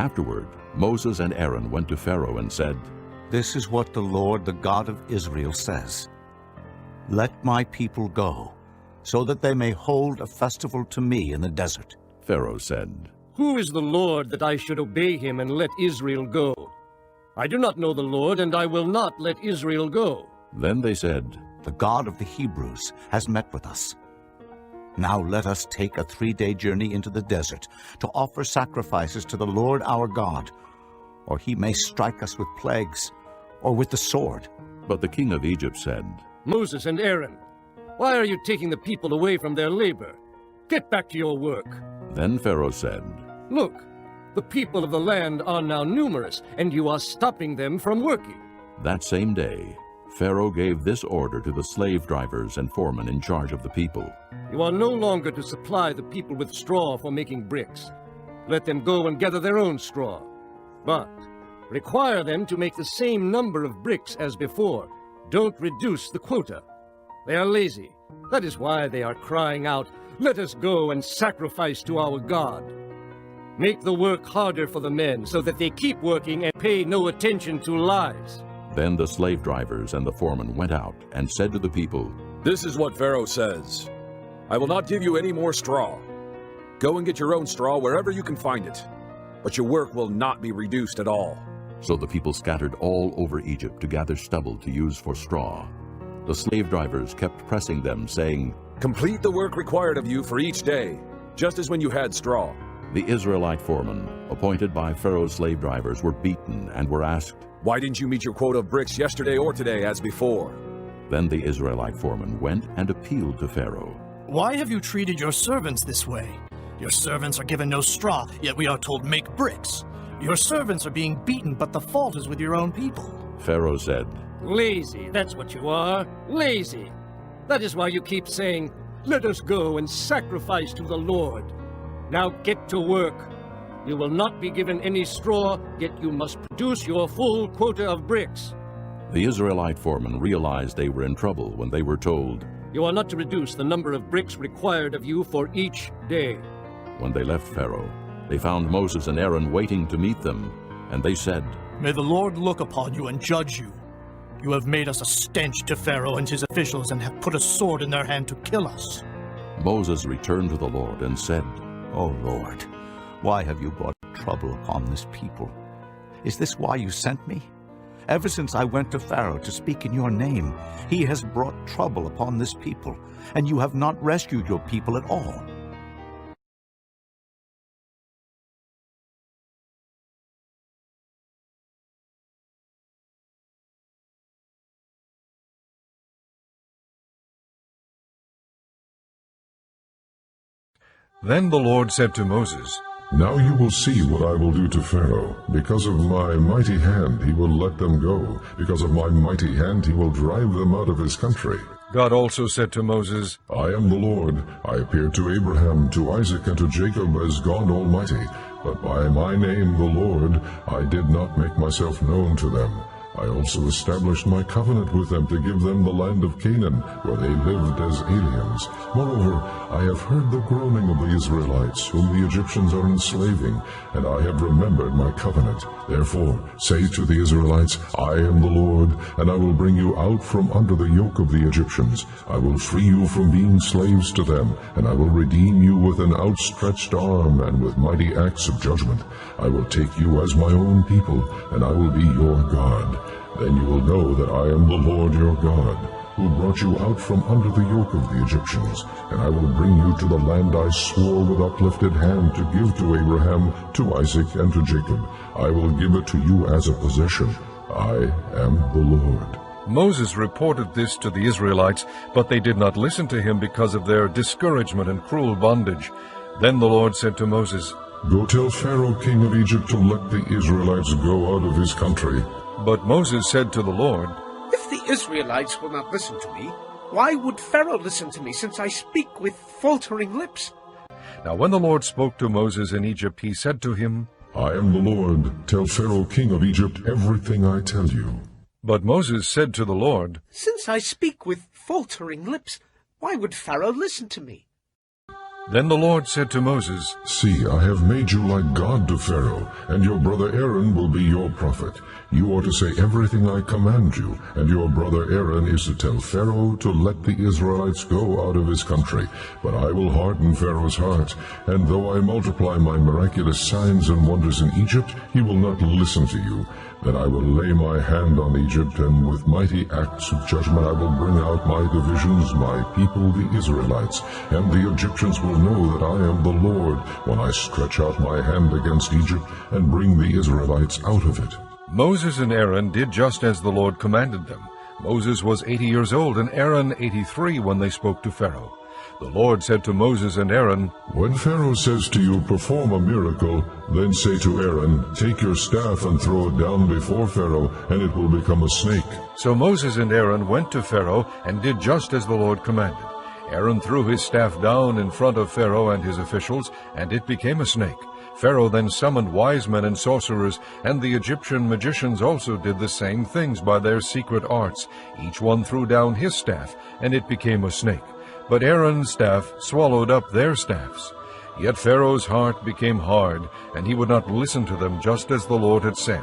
Afterward, Moses and Aaron went to Pharaoh and said, "This is what the Lord, the God of Israel, says. Let my people go, so that they may hold a festival to me in the desert." Pharaoh said, "Who is the Lord that I should obey him and let Israel go? I do not know the Lord, and I will not let Israel go." Then they said, "The God of the Hebrews has met with us. Now let us take a 3-day journey into the desert to offer sacrifices to the Lord our God, or he may strike us with plagues or with the sword." But the king of Egypt said, "Moses and Aaron, why are you taking the people away from their labor? Get back to your work." Then Pharaoh said, "Look, the people of the land are now numerous, and you are stopping them from working." That same day, Pharaoh gave this order to the slave drivers and foremen in charge of the people. "You are no longer to supply the people with straw for making bricks. Let them go and gather their own straw. But require them to make the same number of bricks as before. Don't reduce the quota. They are lazy. That is why they are crying out, 'Let us go and sacrifice to our God.' Make the work harder for the men so that they keep working and pay no attention to lies." Then the slave drivers and the foremen went out and said to the people, "This is what Pharaoh says. I will not give you any more straw. Go and get your own straw wherever you can find it. But your work will not be reduced at all." So the people scattered all over Egypt to gather stubble to use for straw. The slave drivers kept pressing them, saying, "Complete the work required of you for each day, just as when you had straw." The Israelite foremen, appointed by Pharaoh's slave drivers, were beaten and were asked, "Why didn't you meet your quota of bricks yesterday or today as before?" Then the Israelite foreman went and appealed to Pharaoh. "Why have you treated your servants this way? Your servants are given no straw, yet we are told make bricks. Your servants are being beaten, but the fault is with your own people." Pharaoh said, "Lazy, that's what you are. Lazy. That is why you keep saying, 'Let us go and sacrifice to the Lord.' Now get to work. You will not be given any straw, yet you must produce your full quota of bricks." The Israelite foremen realized they were in trouble when they were told, "You are not to reduce the number of bricks required of you for each day." When they left Pharaoh, they found Moses and Aaron waiting to meet them, and they said, "May the Lord look upon you and judge you. You have made us a stench to Pharaoh and his officials and have put a sword in their hand to kill us." Moses returned to the Lord and said, "O Lord, why have you brought trouble upon this people? Is this why you sent me? Ever since I went to Pharaoh to speak in your name, he has brought trouble upon this people, and you have not rescued your people at all." Then the Lord said to Moses, "Now you will see what I will do to Pharaoh. Because of my mighty hand he will let them go. Because of my mighty hand he will drive them out of his country." God also said to Moses, "I am the Lord. I appeared to Abraham, to Isaac, and to Jacob as God Almighty. But by my name, the Lord, I did not make myself known to them. I also established my covenant with them to give them the land of Canaan, where they lived as aliens. Moreover, I have heard the groaning of the Israelites, whom the Egyptians are enslaving, and I have remembered my covenant. Therefore, say to the Israelites, I am the Lord, and I will bring you out from under the yoke of the Egyptians. I will free you from being slaves to them, and I will redeem you with an outstretched arm and with mighty acts of judgment. I will take you as my own people, and I will be your God. Then you will know that I am the Lord your God, who brought you out from under the yoke of the Egyptians, and I will bring you to the land I swore with uplifted hand to give to Abraham, to Isaac, and to Jacob. I will give it to you as a possession. I am the Lord." Moses reported this to the Israelites, but they did not listen to him because of their discouragement and cruel bondage. Then the Lord said to Moses, "Go tell Pharaoh king of Egypt to let the Israelites go out of his country." But Moses said to the Lord, "If the Israelites will not listen to me, why would Pharaoh listen to me, since I speak with faltering lips?" Now when the Lord spoke to Moses in Egypt, he said to him, "I am the Lord. Tell Pharaoh king of Egypt everything I tell you." But Moses said to the Lord, "Since I speak with faltering lips, why would Pharaoh listen to me?" Then the Lord said to Moses, See, I have made you like God to Pharaoh, and your brother Aaron will be your prophet. You are to say everything I command you, and your brother Aaron is to tell Pharaoh to let the Israelites go out of his country. But I will harden Pharaoh's heart, and though I multiply my miraculous signs and wonders in Egypt, he will not listen to you. Then I will lay my hand on Egypt, and with mighty acts of judgment I will bring out my divisions, my people the Israelites, and the Egyptians will know that I am the Lord when I stretch out my hand against Egypt and bring the Israelites out of it. Moses and Aaron did just as the Lord commanded them. Moses was 80 years old, and Aaron 83 when they spoke to Pharaoh. The Lord said to Moses and Aaron, When Pharaoh says to you, Perform a miracle, then say to Aaron, Take your staff and throw it down before Pharaoh, and it will become a snake. So Moses and Aaron went to Pharaoh and did just as the Lord commanded. Aaron threw his staff down in front of Pharaoh and his officials, and it became a snake. Pharaoh then summoned wise men and sorcerers, and the Egyptian magicians also did the same things by their secret arts. Each one threw down his staff, and it became a snake. But Aaron's staff swallowed up their staffs. Yet Pharaoh's heart became hard, and he would not listen to them, just as the Lord had said.